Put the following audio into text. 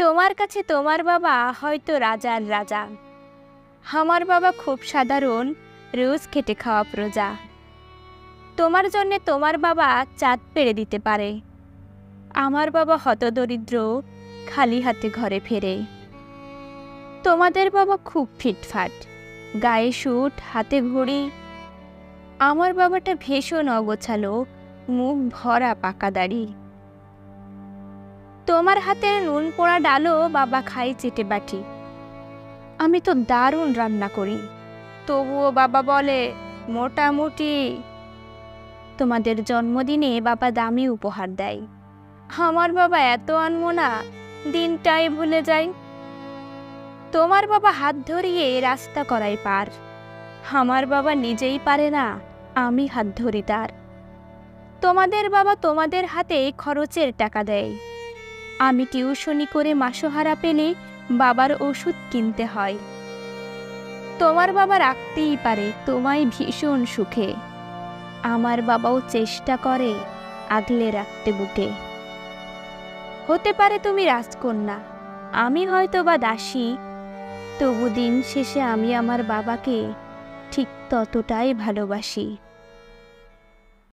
তোমার কাছে তোমার বাবা হয়তো রাজার রাজা, আমার বাবা খুব সাধারণ, রোজ খেটে খাওয়া প্রজা। তোমার জন্যে তোমার বাবা চাঁদ পেড়ে দিতে পারে, আমার বাবা হতদরিদ্র, খালি হাতে ঘরে ফেরে। তোমাদের বাবা খুব ফিটফাট, গায়ে স্যুট, হাতে ঘড়ি। আমার বাবাটা ভীষণ অগোছালো, মুখ ভরা পাকা দাড়ি। তোমার হাতের নুন পোড়া ডালও বাবা খায় চেটে বাটি। আমি তো দারুণ রান্না করি, তবুও বাবা বলে মোটামুটি। তোমাদের জন্মদিনে বাবা দামি উপহার দেয়, আমার বাবা এত আনমনা, দিনটাই ভুলে যায়। তোমার বাবা হাত ধরিয়ে রাস্তা করায় পার, আমার বাবা নিজেই পারে না, আমি হাত ধরি তার। তোমাদের বাবা তোমাদের হাতে খরচের টাকা দেয়, আমি টিউশনি করে মাসোহারা পেলে বাবার ওষুধ কিনতে হয়। তোমার বাবা রাখতেই পারে তোমায় ভীষণ সুখে, আমার বাবাও চেষ্টা করে আগলে রাখতে বুকে। হতে পারে তুমি রাজকন্যা, আমি হয়তো বা দাসী, তবু দিন শেষে আমি আমার বাবাকে ঠিক ততটাই ভালোবাসি।